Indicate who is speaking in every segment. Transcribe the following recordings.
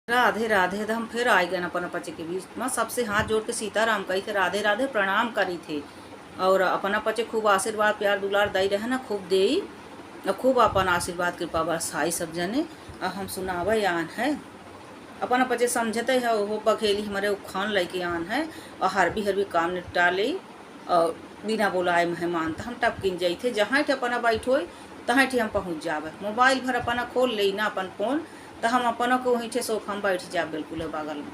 Speaker 1: राधे राधे। तो हम फिर आए गए अपन पचे के बीच में सबसे हाथ जोड़ के सीताराम कही थे, राधे राधे प्रणाम करी थे। और अपन पचे खूब आशीर्वाद प्यार दुलार दई रहे ना, खूब दे और खूब अपन आशीर्वाद कृपा बरसाई सब जने। और हम सुनावे आन है अपन पचे समझते है वो बखेली हमारे खान लेके आन है और हर भी काम निपटा ले और बिना बुलाए मेहमान तो हम टपकिन जाई थे जहाँ थे अपना बैठो तहाँ थे हम पहुँच जावे। मोबाइल भर अपना खोल ले ना अपन फोन तो हम अपन को वहीं थे सोफा में बैठ जा बिल्कुल बगल में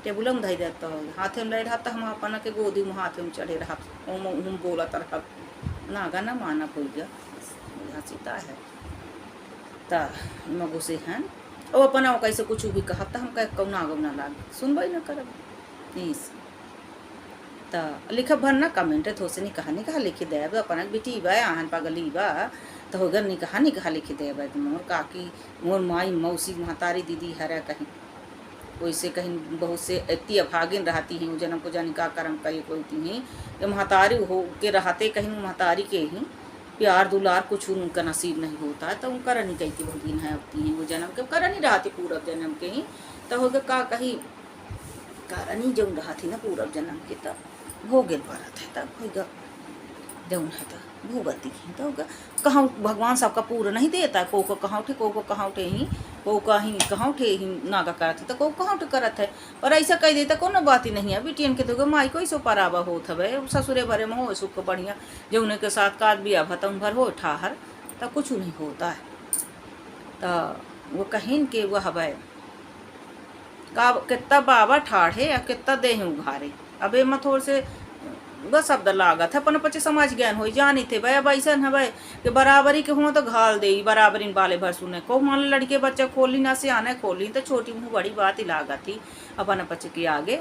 Speaker 1: टेबुल में धई देता हाथे में ले रहा तो हम अपन के गोदी में हाथे में चढ़े रहा हम बोलत रहा ना गाना माना भूल गया सीता है ता मगो से हैं ओ अपना कैसे कुछ भी कहा तो हम कह कौना गौना लाग सुनबे न करब इस ता लिखब भर ना कमेंट थोसे नहीं कहा लिखी देब अपन बेटी बा आहन पागली बा तो हो गल नहीं कहा लिखी देब मोर काकी मोर माई मौसी महतारी दीदी हरा कहीं वैसे कहीं बहुत से इतनी अभागिन रहती हैं जन्म को जानी का कर्म कई होती हैं ये महतारी हो के रहते कहीं महतारी के ही प्यार दुलार कुछ उनका नसीब नहीं होता है तो उनका नहीं कहती भगिन है होती हैं वो जन्म के कर नहीं रहती पूरब जन्म के ही तो हो गया का कहीं कारण ही जौन रहा थी ना पूरब जन्म के तब हो गए भारत है तब होगा जौन है तो भूगती है तो कहाँ भगवान सबका पूरा नहीं देता को कहाँ उठे को कहाँ उठे ही को कहीं कहाँ उठे ही नागा करत है तो को कहाँ उठे करत है पर ऐसा कह देता कोनो बात ही नहीं है बेटियन के तो माई को सो परावा होत हवे ससुरे भरे में हो सुख बढ़िया जौने के साथ काज बिया भतन भर हो ठाहर तो कुछ नहीं होता है तो वो कहीं के वह हवे का कितना बाबा ठाढ़े या कितना देह उघारे अबे मैं थोड़ से बस शब्द लागत है अपन पचे समझ ज्ञान हो जानी थे भाई अब ऐसा है भाई कि बराबरी के हुआ तो घाल दे बराबरी बाले भर सुने को मान लड़के बच्चा खोली ना से आने खोली तो छोटी मुँह बड़ी बात ही लागत थी अपन पचे के आगे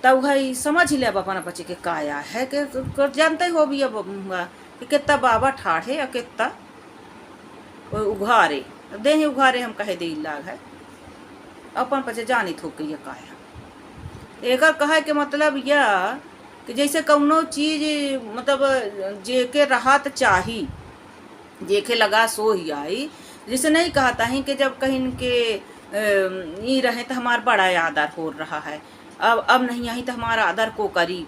Speaker 1: तब भाई समझ ही ले अब अपन पचे के काया है कि जानते हो भी अब कि कितना बाबा ठाढ़े या कितना उघारे देह उघारे हम कहे दे लाग है अपन पचे जानी थोक ये काया एक कहे के मतलब यह कि जैसे कौनो चीज मतलब जेके राहत चाही जेके लगा सो ही आई जैसे नहीं कहता है कि जब कहीं के ये रहे तो हमारा बड़ा आदर हो रहा है अब नहीं आई तो हमारा आदर को करी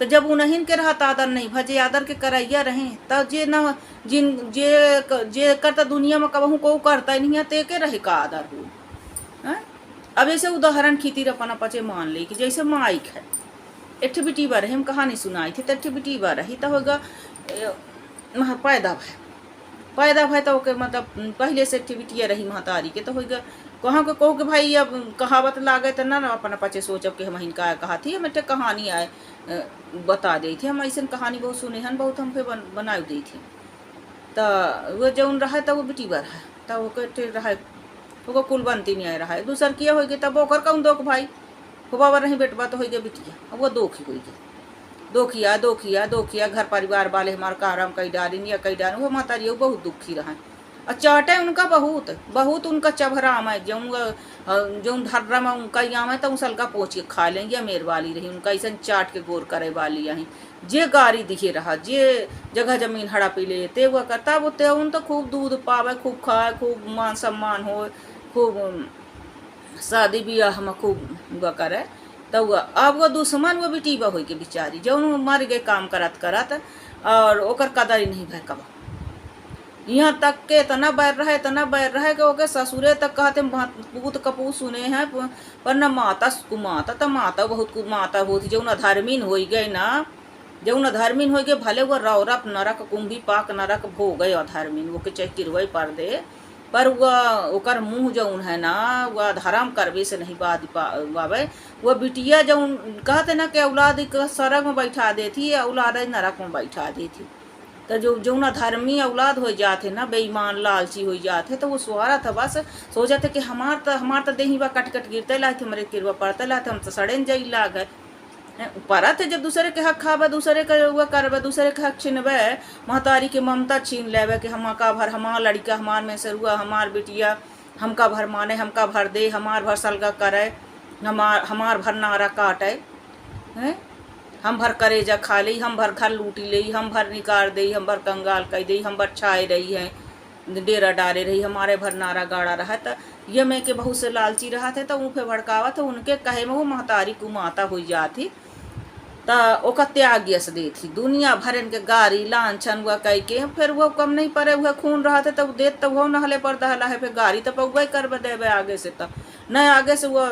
Speaker 1: तो जब उन्हीं के रहत आदर नहीं भजे आदर के करैया रहे तब जे न जिन जे करता दुनिया में कबहू को करता नहीं है ते के रहे का आदर हो। अब ऐसे उदाहरण खीती अपना पचे मान ली कि जैसे माइक है एक बिटी बार हम कहानी सुनाई थी तो बिटी बार रही तो होगा पैदा भाई तो ओके मतलब पहले से बिटिया रही महतारी के तो होगा कहाँ को कहो कि भाई अब कहावत लागे तो ना अपना पचे सोचब कि हम हिनका कहा थी हम एक कहानी आए बता दी थी हम ऐसे कहानी बहुत सुने हन बहुत हम फिर बना दी थी तो वो जौन रहा तो वो बिटी बार है तो वो रहा वो कुल बनती नहीं आ रहा है दूसर किया होगी तब ओकर कौन दोख भाई बाबा नहीं बेटवा तो हो गया बिटिया अब वो दोखी हो गई दोखिया घर परिवार वाले हमारे कारम कई डाली या कई डाली वो मातारी बहुत दुखी रहा और चाटे उनका बहुत उनका चभराम है जो धर्रा में उनका यहाँ है तो उसल का पोछ के खा लेंगे या मेर वाली रही उनका ऐसा चाट के गोर करे वाली यहीं जे गारी दिखे रहा जे जगह जमीन हड़ा पी लेते वो करता वो ते उन तो खूब दूध पावे खूब खाए खूब मान सम्मान हो खूब शादी ब्याह में खूब वो करे तो अब वो दुश्मन वो बेटी बा हो के बेचारी जो मर गए काम करत और ओकर कदर ही नहीं भय कबा यहाँ तक के तना बैर रहे कि ओके ससुरे तक कहते पूत कपू सुने हैं पर न माता कुमाता तो माता बहुत माता होती जो धर्मीन हो गए ना जो धर्मीन हो गए भले वो रौरप नरक कुंभी पाक नरक भो गए अधर्मीन वो के चाहे किरवई पर दे पर वह ओकर मुँह जौन है ना वह धर्म करवे से नहीं बावे वह बिटिया जौन कहते ना कि औलाद सड़क में बैठा देती औलाद नरक में बैठा देती तो जो धर्मी औलाद हो जाते ना बेईमान लालची हो जाते तो वो स्वारा था बस सोचते कि हमार तो देही बा कट गिरते लाते हमारे किरवा पड़ते लाते हम तो सड़े जाई लाग है परत जब दूसरे के हक खाबे दूसरे के वो करबे दूसरे के हक छीनबे महतारी के ममता छीन लेबे कि हम का भर हमार लड़का हमार में से हुआ हमार बिटिया हमका भर माने हमका भर दे हमार भर सलगा करे हमार भर नारा काटे हैं हम भर करे जा खा ली हम भर घर लूटी ले हम भर निकाल दे हम भर कंगाल कर दे हम भर छाए रही है डेरा डाले रही, हमारे भर नारा गाड़ा रहा तो ये मैं के बहुत से लालची रहा थे तो ऊँफे भड़कावा तो उनके कहे में वो महतारी कुमाता हुई जाती तो ओका त्याग यस दे थी दुनिया भरन के गारी लाछन हुआ कह के फिर वो कम नहीं पड़े हुए खून रहा थे तब देत तब वो नहले पर दहला है फिर गाड़ी तब वही कर देवे आगे से तब न आगे से वो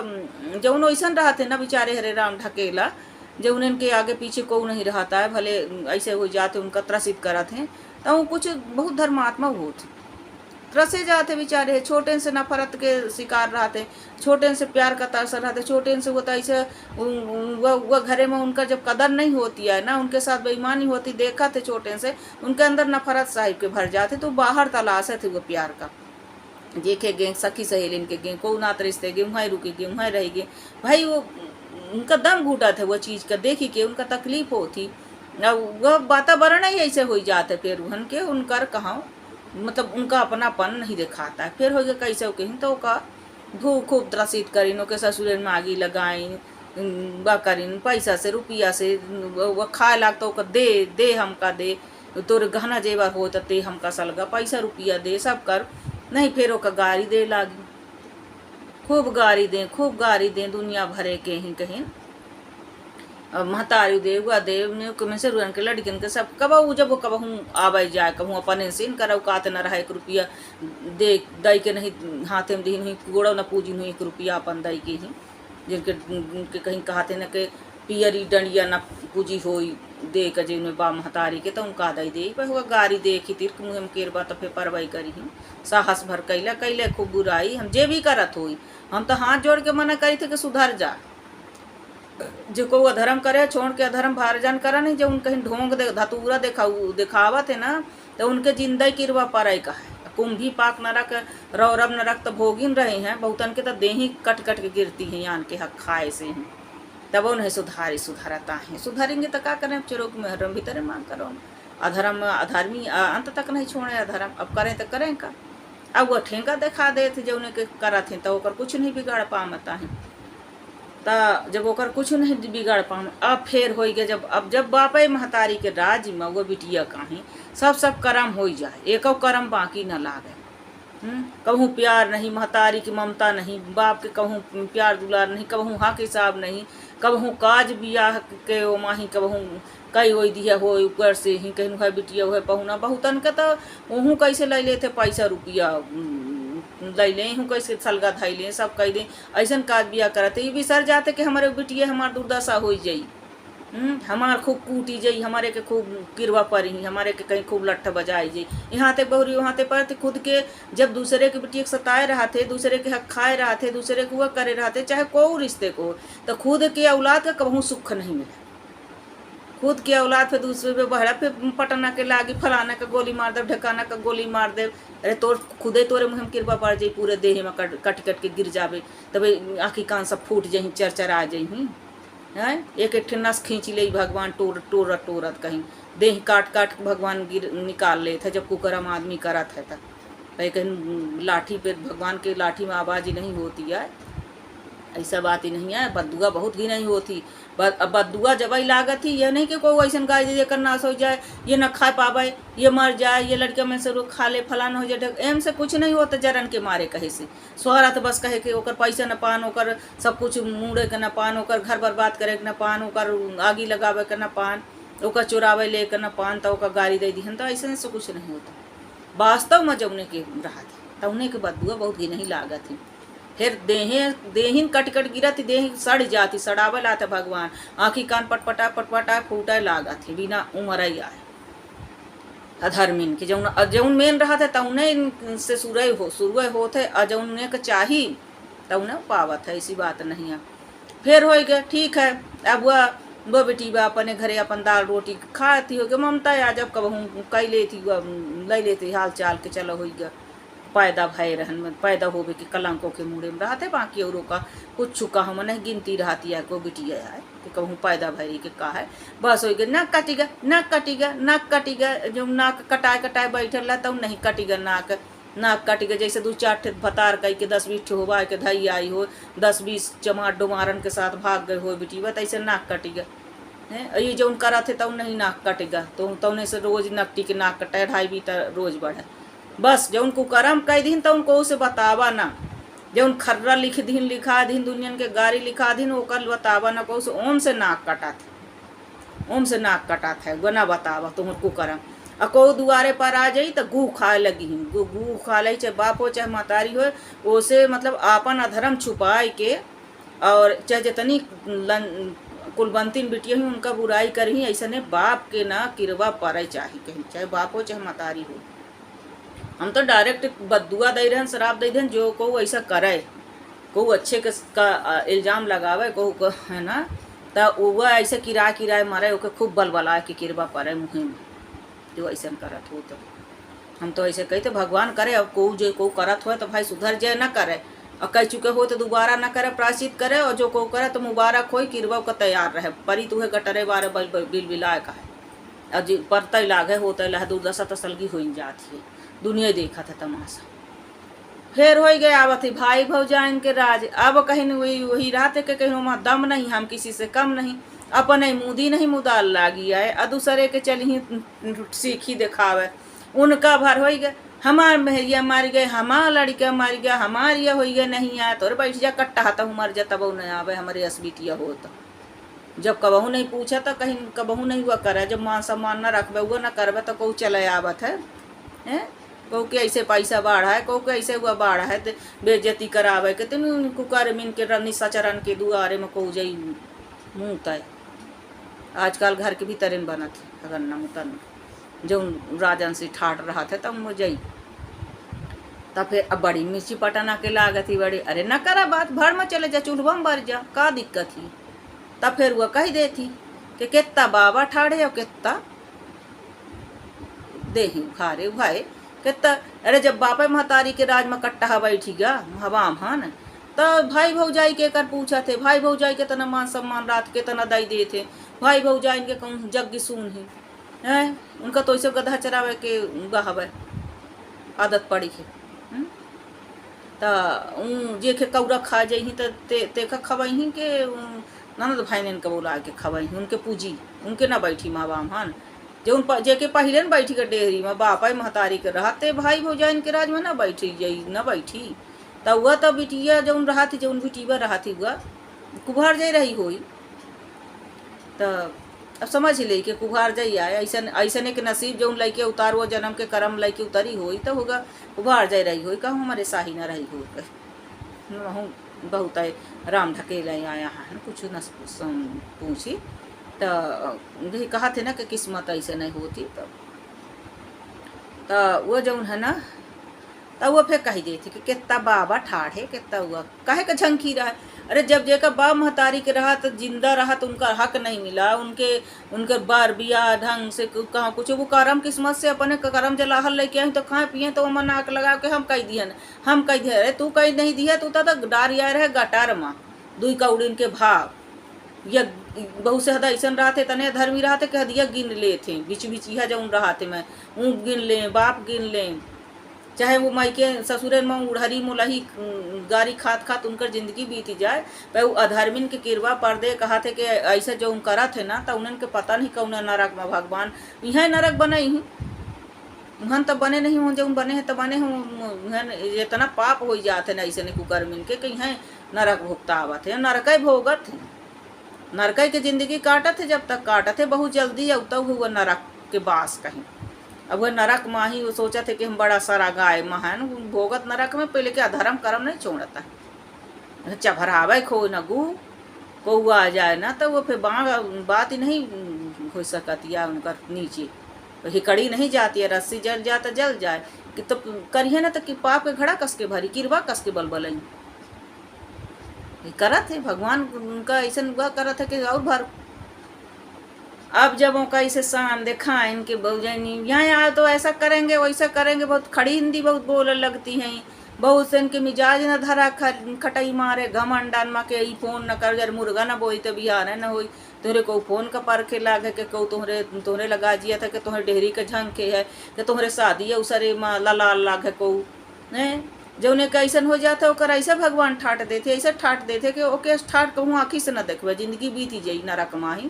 Speaker 1: जौन वैसन रहा थे ना बेचारे हरे राम ढकेला जो उनके आगे पीछे को नहीं रहता है भले ऐसे हो जाते उनका त्रसित करा थे तो वो कुछ बहुत धर्मात्मा होते त्रसे जाते बेचारे छोटे से नफरत के शिकार रहते छोटे से प्यार का तासर रहते छोटे से होता ऐसे वह घरे में उनका जब कदर नहीं होती है ना उनके साथ बेईमानी होती देखा थे छोटे से उनके अंदर नफरत साहिब के भर जाते तो बाहर तलाश थे वो प्यार का देखे गे सखी सहेलिन के गे को नात रिश्ते गे वहाँ रुके गे वहाँ रह गे भाई वो उनका दम घूटा था वो चीज़ का देखी के उनका तकलीफ होती वह वातावरण ही ऐसे हो जाते फिर उहन के उनकर कहाँ मतलब उनका अपनापन नहीं दिखाता है फिर हो गया कैसे कहीं तो का खूब त्रसित करीन के ससुर में आगी लगाइन बा करीन पैसा से रुपया से वह खाए लाग तो दे दे हमका दे तोर गहना जेवर हो ते हमका सलगा पैसा रुपया दे सब कर नहीं फिर ओका गाड़ी दे लागी खूब गाड़ी दें दुनिया भरे के ही कहीं महतारी दे हुआ दे में से रुअन के लड़किन के सब कबहू जब वो कबहू आवे जाए कहूँ अपने सीन करऊ काते न रहा 1 रुपया दे दई के नहीं हाथे में दी हुई गोड़ो न पूजी हुई 1 रुपया अपन दई के ही जिनके कहीं कहते न के पियरी डंडिया न पूजी होई दे के जिन बा महतारी के तो उनका दई दे पर हुआ गाड़ी दे खी तिरक मुँह में केरबा तो फिर परवाई करी साहस भर कैले खूब बुराई हम जे भी करत होई हम तो हाथ जोड़ के मना करी थे कि सुधर जा जो को अधर्म करे छोड़ के अधर्म भारजन करा नहीं जो उनके ढोंग दे धतूरा दिखावा थे ना तो उनके जिंदगी किरवा पाराई का है कुंभी पाक नरक रौरव नरक तो भोगिन रहे हैं बहुतन के तो देही कट कट के गिरती हैं यान के हक खाए से हैं तब उन्हें सुधारता है सुधारेंगे तो क्या करें चोरों में हरम भीतर मांग करो अधर्म अधर्मी अंत तक नहीं छोड़े अधर्म अब करें तो करें का अब वो ठेंगा दिखा दे थे जो उन्हें करा थे तो कुछ नहीं बिगाड़ पाता है ता जब ओकर कुछ नहीं बिगाड़ पाम अब फिर हो गया जब बापे महतारी के राज में वो बिटिया कहीं सब कर्म हो जाए एको कर्म बाकी न लागे कहूँ प्यार नहीं महतारी की ममता नहीं बाप के कहूँ प्यार दुलार नहीं कहूँ हक हिसाब नहीं कहूँ काज बियाह के ओ माही कहूँ कई हो दिया हो ऊपर से ही कहूँ है बिटिया हो पहुना बहुतन के तो वहूँ कैसे ले लेते पैसा रुपया ले लें हूँ कैसे सलगा धाई लें सब कह दें ऐसा काज बिया करते ये बिसर जाते कि हमारे बिटिया हमार दुर्दशा हो जाई हमार खूब कूटी जाई हमारे के खूब किरवा परी हमारे के कहीं खूब लट्ठ बजाई जाई यहाँ ते बहुरी वहाँ ते पर खुद के जब दूसरे के बिटिया सताए रहा थे दूसरे के हक खाए रहा थे दूसरे को वह करे रहा थे चाहे को रिश्ते को तो खुद के औलाद का कहूँ सुख नहीं मिला खुद की औलाद पे दूसरे पे बहरा पे पटना के लागी फलाना का गोली मार दे ढकाना का गोली मार दे अरे तोर खुदे तोरे मुँह में किरबा पड़ जाई पूरे देह में कट के गिर जावे तब आँखी कान सब फूट जाही चरचरा जाही हैं एक नस खींच ले भगवान टोरत कहीं देह काट भगवान गिर निकाल ले था जब कुकरम आदमी करा था कहीं लाठी पे भगवान के लाठी में आवाज़ ही नहीं होती है ऐसा बात ही नहीं है बदुआ बहुत ही नहीं होती बदुआ जब ही लागत ही यह नहीं कि कोई ऐसा गाय दे कर नाश हो जाए ये न खा पावे ये मर जाए ये लड़के में से रोक खा ले फलाना हो जाए एम से कुछ नहीं होता जरन के मारे कहे से सोहरा तो बस कहे कि ओकर पैसा न पान ओकर सब कुछ मुड़े के न पान ओकर घर बर्बाद करे के न पान ओकर आगी लगावे के न पान ओकर चुरावे ले के न पान तो ओकर गाड़ी दे दी तो ऐसे से कुछ नहीं होता वास्तव में जब उन्हें के रहा था तो उन्हें के बदुआ बहुत ही नहीं लागत थी फिर देहिन कट गिरत देह सड़ जाती सड़ावे लाते भगवान आँखी कान पटपटा फूटे लागा थी बिना उमर आए अधर्मिन के जौन मेन रहा था तौने से सुरय होते और जौन के चाही तौने पावत है ऐसी बात नहीं है फिर हो गया ठीक है अब वह बेटी बा अपने घरे अपन दाल रोटी खाती हो गया ममता या जब कब कई लेती ले लेती हाल चाल के चलो हो गया पैदा भय रहन में पैदा होवे के कलंकों के मुड़े में रहते बाकी औरों का कुछ छुका हम नहीं गिनती रहती है को बिटिया है कि कहूँ पैदा भय के का है बस हो गया नाक कटेगा जो नाक कटाए बैठल रहा तब नहीं कटेगा नाक कटेगा जैसे 2-4 भतार कई के 10-20 होवा के धई आई हो 10-20 चमार डुमारन के साथ भाग गए हो बिटिया तो ऐसे नाक कटेगा है ये जो करा थे तब नहीं नाक कटेगा तो तौने से रोज नकटी के नाक कटाए 2.5 भी रोज बढ़े बस जौन कुकर्म कह दीन तो उनको उसे बतावा ना, जौन खर्रा लिख दीन लिखा दीन दुनियन के गारी लिखा दीन ओकर बतावा ना, को ओम से नाक कटा थे, ओम से नाक कटा थे गना बतावा तुम कुकर्म। आ को दुआरे पर आ जाई तो गू खाए लगी, गू खा ली, चाहे बाप हो चाहे महतारी हो, ओसे मतलब आपन अधर्म छुपाए के, और चाहे जितनी कुलबंतीन बिटिया हुई उनका बुराई करी, ऐसा बाप के ना किरवा पड़े चाहे कहीं, चाहे बाप हो चाहे महतारी हो। हम तो डायरेक्ट बदुआ दे रहे हैं, शराब दे दें जो को ऐसा करे, को अच्छे का इल्ज़ाम लगावे को है ना, तो वह ऐसे किराए किराए मारे ओके खूब बलबला के किरवा पड़े मुँह में, जो ऐसा करत हो। तो हम तो ऐसे कहते भगवान करे, अब को करत हो तो भाई सुधर जाए ना करे, और कह चुके हो तो दोबारा ना करे, प्रायश्चित करे, और जो को करे तो मुबारक हो, किरवा का तैयार रहे। परी तुहे गटरे बारे बिल बिलाए का है, और जी परत लागे होते लह दुर्दशा तसलगी हो जाती है, दुनिया देखा था तमाशा। फिर हो गए आवत ही भाई भौजाइन के राज, अब कहीं वही रहते के कहीं वहाँ दम नहीं, हम किसी से कम नहीं, अपने मुदी नहीं मुदाल लागी आए, और दूसरे के चल ही सीखी दिखावे, उनका भर हो गए, हमार महरिया मार गए, हमार लड़का मार गया, हमार यह हो गया, नहीं आया तो बैठ जा कट्टा था मर जा, तब नहीं आवे हमारे असबिटिया हो। तो जब कबहू नहीं पूछा तो कहीं कबहू नहीं हुआ करे, जब मान सम्मान न रखबे वो न करबे तो कहू चले आवत है, कहू के ऐसे पैसा बाढ़ा है, कहू के ऐसे हुआ बाढ़ा है, तो बेइज्जती करावे के तुम कुकर मिन के रनी सचरन के दुआरे में कहू जाई मुँह तय। आजकल घर के भी तरेन बनत है, अगर न मुतन जो राजन से ठाट रहा था तब मुझे, तब फिर अब बड़ी मिर्ची पटाना के लागत ही बड़ी, अरे न करा बात भर में चले जा, चूल्हा में भर जा, का दिक्कत ही। तब फिर वह कही देती कि कितना बाबा ठाड़े और कितना दे खारे भाई कितना, अरे जब बापा महतारी के राज में कट्टा बैठी गा हवाम हाँ न, तो भाई भौजाई के कर पूछा थे, भाई भौजाई के तना मान सम्मान रात के तना दई दे थे, भाई भौजाई के कहूँ जग सुन ही है, उनका तो ऐसे गधा चरावे के गहवे आदत पड़ी है। तो जे के कौरा खा जाही तो तेखा खवही के ननद भाई ने इनका बोला के खवही, उनके पूजी उनके ना बैठी माँ बाम हाँ जो जे के पहले न बैठी के डेहरी में बापा महतारी के रहते भाई भौजाई इनके राज में ना बैठी जाई न बैठी, तब वह तो बिटिया जो रहा थी, जो बिटिया रहा थी वह कुभार जाई रही हुई, तो अब समझ ले के कुभार जाई आए, ऐसा ऐसा के नसीब जो लैके उतार वो जन्म के कर्म लैके उतरी हुई तो होगा कुभार जाई रही हुई, कहूँ हमारे शाही न रही हो कहूँ बहुत राम ढकेल आया है कुछ न पूछी, तो यही कहा थे ना कि किस्मत ऐसे नहीं होती, तो वो जो है ना, तो वो फिर कही देती कि कितना बाबा ठाढ़े कितना हुआ काहे का झंकी रहा है, अरे जब जेका बाप महतारी के रहा तो जिंदा रहा तो उनका हक नहीं मिला, उनके बार बिया ढंग से कहाँ कुछ वो करम किस्मत से अपने करम जलाहल लेके आई तो खाए पिए, तो मन नाक लगा के हम कह दिया हम कह दिया, अरे तू कह नहीं दिया, तू तो डार या रहे गटार माँ दुई कौड़िन के भाव, या बहुत से हदा ऐसा रहते तने धर्मी रहते कह दिया गिन ले थे बीच बीच यह जो रहते मैं ऊँट गिन लें बाप गिन लें, चाहे वो मायके ससुरे में उड़हरी मुलही गारी खात खात उनकर जिंदगी बीती जाए, पर वो अधर्मिन के किरवा पर्दे कहा थे कि ऐसे जो करा थे ना, तो उन्हें के पता नहीं कौन नरक में भगवान यहाँ नरक बने ही वहन तो बने नहीं हो, जो बने हैं तो बने हों, इतना पाप हो जाते ना ऐसे नहीं कुकर्मिन के कहीं है नरक भोगता आवत है, नरक भोगत है, नरक के जिंदगी काटत है, जब तक काटत है बहुत जल्दी अब तब हुआ नरक के बास कहीं, अब वह नरक माँ ही वो सोचा थे कि हम बड़ा सारा गाय माँ है न भोगत नरक में, पहले के अधर्म कर्म नहीं छोड़ता है, चभरावे खो न गु को आ जाए ना, तो वो फिर बात ही नहीं हो सकती है उनका नीचे हिकड़ी नहीं जाती है, रस्सी जल जाता जल जाए कि तो करिए ना, तो कि पाप के घड़ा कस के भरी किरवा कस के बल करत है भगवान उनका ऐसा हुआ करत है कि और भर। अब जब उनका ऐसे शान देखा इनके बहुजनी यहाँ आए तो ऐसा करेंगे वैसा करेंगे, बहुत खड़ी हिंदी बहुत बोलने लगती हैं, बहुत से इनके मिजाज न धरा खटाई मारे घमंड डान मा के फोन न कर जर मुर्गा न बोई तो बिहार न होई, तोहरे को फोन का परखे लागे के कहू तोहरे लगा जिया था कि तोहरे डेहरी के झंके है कि तोहरे शादी है उसरे माँ लाल लागे कहू नहीं, जो उन्हें कैसन हो जाता ओकर ऐसा भगवान ठाट देते, ऐसा ठाट देते कि ओके ठाट कहूँ आँखी से न देखबे जिंदगी बीती जाई नरक माही,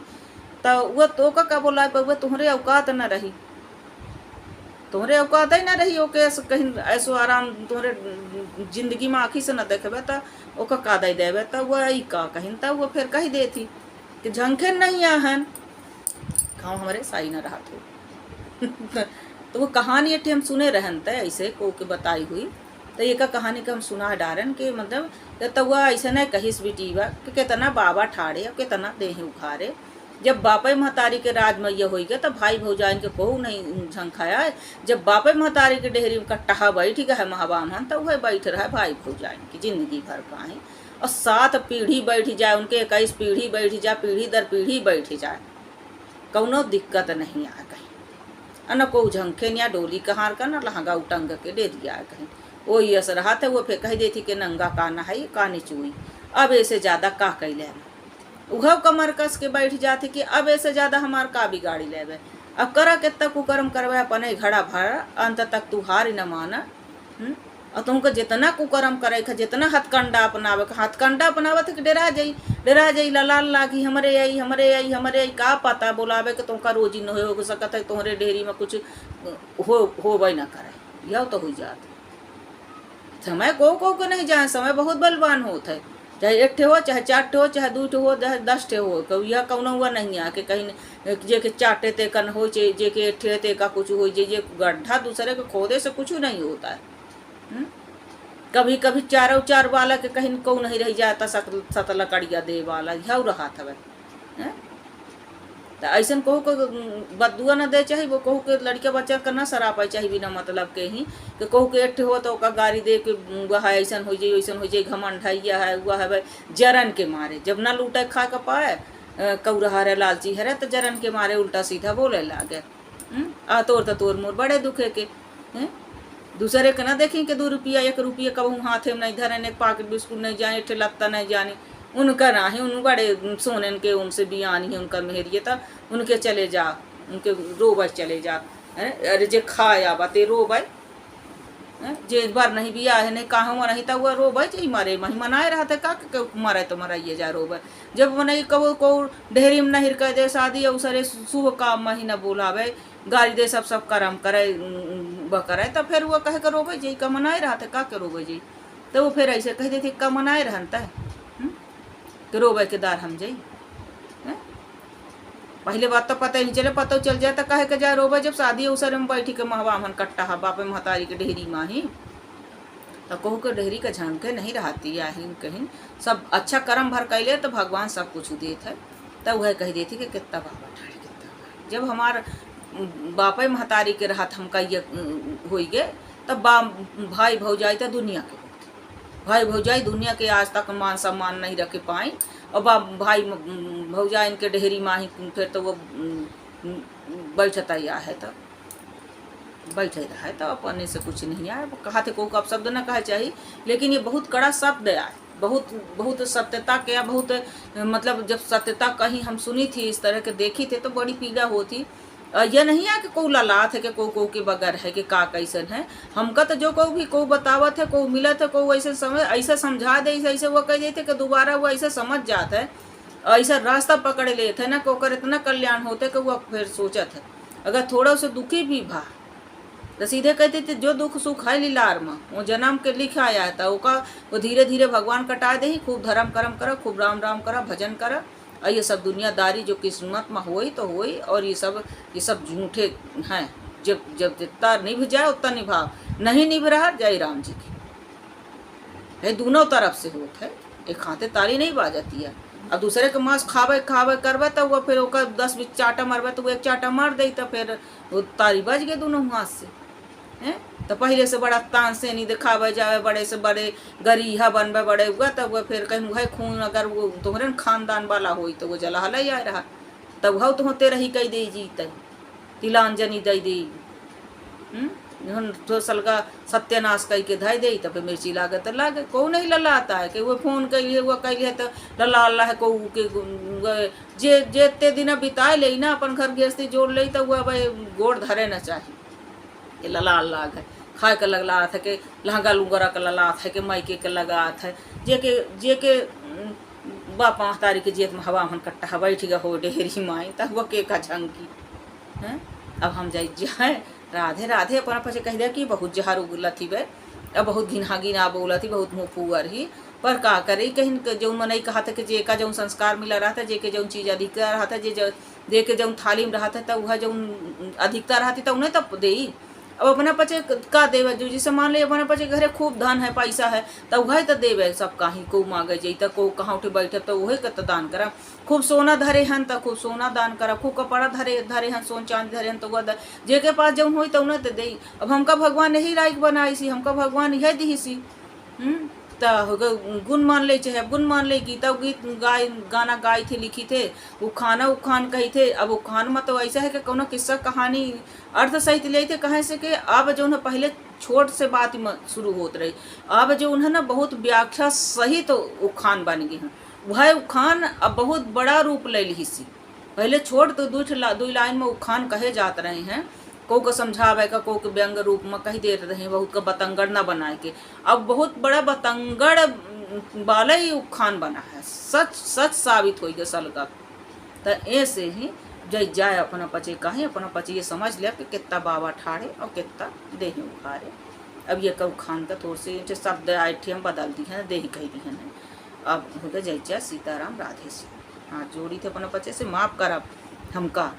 Speaker 1: तो वह तो का बोला पर वह तुम्हारे औकात न रही, तोहरे औकात ही ना रही ओके कहीं ऐसो आराम तोहरे जिंदगी में आँखी से न देखबे तो ओका का दे देवे तो वह ई का कहीं तो वो फिर कही देती कि झंखे नहीं आहन गाँव हमारे साई न रहा तो तो वो कहानी एठी हम सुने रहन थे ऐसे को के बताई हुई तो ये का कहानी का हम सुना डारन के मतलब तो वह ऐसे न कहिस बेटी बा कि कितना बाबा ठाड़े और कितना देह उखाड़े जब बापे महतारी के राज में यह हो गया तो भाई भौजाइन के कहू नहीं झंखाया है। जब बापे महतारी के डेहरी में कट्टा बैठ गया है महाबामन तो वह बैठ रहा है भाई भौजाइन की जिंदगी भर पाए और 7 पीढ़ी बैठ जाए उनके 21 पीढ़ी बैठ जाए पीढ़ी दर पीढ़ी बैठ जाए कौनो दिक्कत नहीं आ कहीं न को झंखे या डोली कहार का न लहंगा उटंग के दे दिया है कहीं वो यस रहा था वो फिर कह देती कि नंगा का नहाई का निचुई अब ऐसे ज़्यादा का कैले उघव कमर कस के बैठ जाते कि अब ऐसे ज़्यादा हमार का बिगाड़ी लेवे अब करा कितना कुकर्म करवे अपने घड़ा भरा अंत तक तू हार न माना और तुमको जितना कुकर्म करे जितना हथकंडा अपनावे हथकंडा अपनावे तो डेरा जाई ललाल लागी हमरे आई का पता बोलावे कि तुमका रोजी न हो सकत है तुम्हारे डेहरी में कुछ हो ना करे यह तो हो जात समय को नहीं जाए समय बहुत बलवान होता है चाहे 1 ठे हो चाहे 4 ठे हो चाहे 2 ठे हो चाहे 10 ठे हो कभी यह कौन हुआ नहीं है कि कहीं जे के 4 ठे ते कन हो जे के 1 ठे ते का कुछ हो जे गड्ढा दूसरे के खोदे से कुछ नहीं होता है। कभी कभी 4 वाला के कहीं को नहीं रह जाता सत लकड़िया दे वाला यह रहा था भाई तो ऐसा कहू को बदुआ न दे चाहिए वो कहू के लड़के बच्चा करना सरापा चाहिए बिना मतलब के ही कि कहू के 1 हो तो का गाड़ी दे के वह ऐसा हो जाए वैसा हो जाए घमंड है हुआ है जरन के मारे जब ना लूटे खा के पाए कौरहा रे लालची है तो जरन के मारे उल्टा सीधा बोले लागे आ तोर मोर बड़े दुखे के दूसरे के ना देखें कि 2 रुपया 1 रुपया कहूँ हाथे में नहीं धरे एक पाकिट बिस्कुट नहीं जाने 1 लत्ता नहीं जाने उनका ना है उन बड़े सोने के उनसे बियानी है उनका मेहरिए था उनके चले जा उनके रोबे चले जा अरे जे खाया बाते रोबे जे बार नहीं बिया है नहीं कहाँ नहीं था वह रोबे चाहिए मारे मही मनाए रहा था का मारे तो मराइए जा रोबे जब मनाई कहो को ढेरी में नहीं कह दे शादी उसरे शुभ काम महीना बोलावे गाड़ी दे सब करम करे करे तो फिर वो कहे कर रोबे जी का मनाए रहा था का के रोबे जी तो वो फिर ऐसे कह देते का मनाए रहता है कि रोबे के दार हम जाई पहले बात तो पता ही नहीं चले पता चल जाए तो कहे के जा रोबे जब शादी उसरे में बैठी के महवा हमन कट्टा हा बापे महतारी के डेहरी माही तो कहू के डेहरी का झंके नहीं रहती या कहीं सब अच्छा कर्म भर कैले तो भगवान सब कुछ देते है तब वह कह देती कि कितना बाबा ठाड़े कितना जब हमार बापे महतारी के रहत हमका ये हो गए तब भाई भौजाई तो दुनिया के भाई भौजाई दुनिया के आज तक मान सम्मान नहीं रख पाई और भाई भौजाई इनके डेहरी माही फिर तो वो बैठता या है तो बैठे रहा है तो अपने से कुछ नहीं आए कहा थे को अब शब्द ना कहा चाहिए लेकिन ये बहुत कड़ा शब्द आए बहुत सत्यता के बहुत मतलब जब सत्यता कहीं हम सुनी थी इस तरह के देखी थे तो बड़ी पीड़ा होती यह नहीं है कि को लालात है कि को के बगैर है कि का कैसन है हमका तो जो को भी को बतावत है को मिलत है को ऐसे समझ ऐसा समझा दे ऐसे वो कह देते कि दोबारा वो ऐसा समझ जाता है ऐसा रास्ता पकड़ लेते है ना को कर इतना कल्याण होते कि वो फिर सोचत है अगर थोड़ा से दुखी भी भा तो सीधे कहते थे जो दुख सुख है लीलार में वो जन्म के लिखा आया था वो धीरे धीरे भगवान कटा दे खूब धर्म कर्म करा खूब राम राम करा भजन करा और ये सब दुनियादारी जो किस्मत में होई तो होई और ये सब झूठे हैं जब जितना निभ जाए उतना निभाओ नहीं निभ रहा जय राम जी की है दोनों तरफ से होता है एक हाथे ताली नहीं बाजती है अब दूसरे के मांस खावे करवे तो वो फिर 10-20 चाटा मारवे तो वो 1 चाटा मार दे तो फिर वो ताली बज गए दोनों हाथ से हैं तो पहले से बड़ा तान से नहीं दिखावे जावे बड़े से बड़े गरीहा बनवे बड़े हुआ तब वो फिर कहीं वह खून अगर वो तुम्हारे खानदान वाला होई तो वो जला हल आ रहा तब वह तो होते रही कही दे जीते तिलांजनी दे दी तो सलगा सत्यानाश कही के धाई दे तो फिर मिर्ची लागे तो लागे को नहीं ललाता है कि वो फोन कही वो कही तो लला अल्लाह को के जे दिन बिताए ले ना अपन घर गृहस्थी जोड़ ले तो वह भाई गोड़ धरे न चाहिए लला अल्लाह है खाए के लगला था कि लहंगा लुंगरा का लला था कि मायके के लगा था जे के बाप महतारी के जेत में हवा मन कट्टा बैठ गया हो डेहरी माई तब वो के का झंकी हैं अब हम जाए राधे राधे अपना पचे कह दिया कि बहुत जहर उगलत ही बे, अब बहुत घिना घिना बोलत ही, बहुत मुँह फुअर ही। पर का करे कहीं जौन मनई कहा था कि जे का जौन संस्कार मिला रहा था, जे के जौन चीज अधिकता रहा था, जे के जौन थाली में रहा था, तब वह जौन अधिकता रहा थी तो उन्हें तब दे। अब अपना पचे का देवे, जो जिसे मान ले अपना पचे घरे खूब धन है पैसा है तो वह तो देवे सब कहीं को मांगे जाई तो को कहाँ उठे बैठे तो वही का दान करा। खूब सोना धरे हन तो खूब सोना दान करा, खूब कपड़ा धरे धरे हन, सोन चांदी धरे हन तो वह जे के पास जौन हो तो उन्हें तो दे। अब हमका भगवान यही लायक बनाई सी, हमका भगवान यह दी सी। तो गुण मान ले, चाहे गुण मान ले। गीता गीत गाना गाई थे, लिखी थे, उखान कही थे। अब उखान में तो ऐसा है कि कोनो किस्सा कहानी अर्थ सहित ले थे, कहे से कि अब जो है पहले छोट से बात शुरू होत रही, अब जो उन्हें ना बहुत व्याख्या सहित तो उखान बन गई हैं। वह उखान अब बहुत बड़ा रूप ले ली सी। पहले छोट तो दो लाइन में उखान कहे जाते रहे हैं, को समझावे का, को व्यंग रूप में कही दे रहे, बहुत का बतंगड़ ना बनाए के। अब बहुत बड़ा बतंगड़ वाला ही उखान बना है, सच सच साबित हो गया सलगा। तो ऐसे ही जय जाए अपना पचे कहे, अपना पचे ये समझ लिया कि कितना बाबा ठाड़े और कितना देही उखाड़े। अब ये का उखान का थोड़ से शब्द आठे हम बदल दी है, देही कह दी है। अब हो गया जय जय सीताराम राधे से। हाँ जोड़ी थे अपना पचे से माफ कर हमका।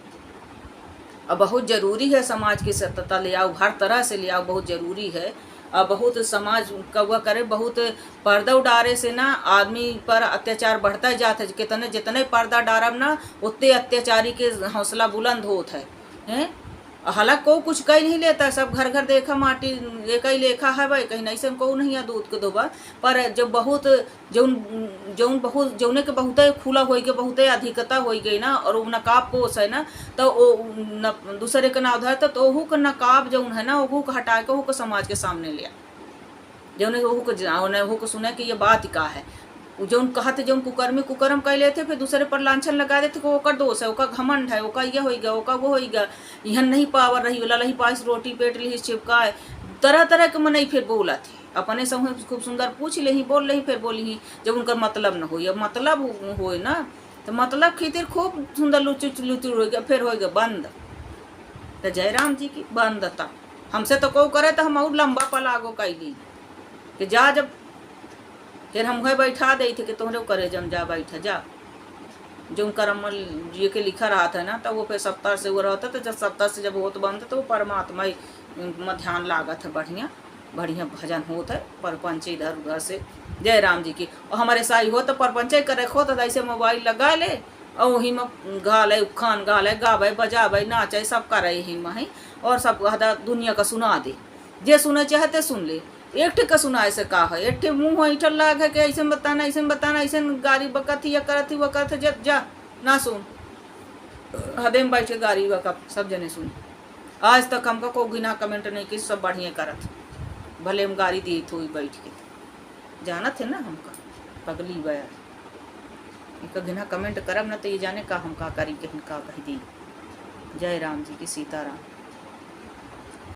Speaker 1: अब बहुत जरूरी है समाज की सत्यता ले आओ, हर तरह से ले आओ, बहुत जरूरी है। अब बहुत समाज कौआ करे, बहुत पर्दा उडारे से ना आदमी पर अत्याचार बढ़ता जाता है। कितने जितने पर्दा डारब ना उतने अत्याचारी के हौसला बुलंद होत है, हैं? हालांकि को कुछ कह नहीं लेता, सब घर घर देखा माटी एक ही लेखा है भाई, कहीं नहीं से को नहीं है दूध के धोबा। पर जब बहुत जौन जौन बहुत जौने के बहुत खुला हो गए, बहुत अधिकता हो गई ना, और वो नकाब पोस है ना, तो वो दूसरे के नाव धरता तो ओहू का नकाब जौन है ना, ओहू को हटा के ओहू को समाज के सामने लिया, जौन ओहू को सुने कि ये बात का है। जौन कहते जौन कुकर्म कह लेते, फिर दूसरे पर लांछन लगा देते कि ओकर दोष है, ओका घमंड है, ओका ये होगा, ओका वो होगा, यहाँ नहीं पावर रही वाला नहीं पास रोटी पेट ली चिपका है, तरह तरह के मनई फिर बोला थे। अपने समूह खूब सुंदर पूछ ले ही बोल रही, फिर बोली ही जब उनका मतलब न हो, अब मतलब हो ना तो मतलब खीतिर खूब सुंदर लुचुर हो गया, फिर हो गया बंद। तो जयराम जी की बंद था। हमसे तो को करे तो हम और लंबा पलागो कैली कि जा, जब फिर हम वह बैठा दे थे कि तुम्हारे करे जम जा बैठा जा, जो कर्म ये के लिखा रहा था ना, तो वो फिर सप्ताह से वो रहता था। जब सप्ताह से जब होत बंद तो वो परमात्मा में ध्यान लागत है, बढ़िया बढ़िया भजन होता है, परपंच इधर उधर से जय राम जी की। और हमारे साई हो तो परपंच करे हो तो ऐसे मोबाइल लगा ले और वही में गा ले, उखान गा ले, गावे बजावे नाचे सब करे ही में, और सब दुनिया का सुना दे, जे सुने चाहते सुन ले। एक ठे का सुनाए से का है, एक ठे मुँह ऐठल लाग है कि ऐसे बताना ऐसे गाड़ी बकत ही या करत ही वो करत जब जा ना सुन, हदे में बैठ के गाड़ी बकत सब जने सुन। आज तक हमका को गिना कमेंट नहीं की, सब बढ़िया करत, भले हम गाड़ी दी थोड़ी बैठ के, जाना थे ना हमका पगली बया एक गिना कमेंट करब ना तो ये जाने का हम का करी, कहीं का कही दी। जय राम जी की सीताराम।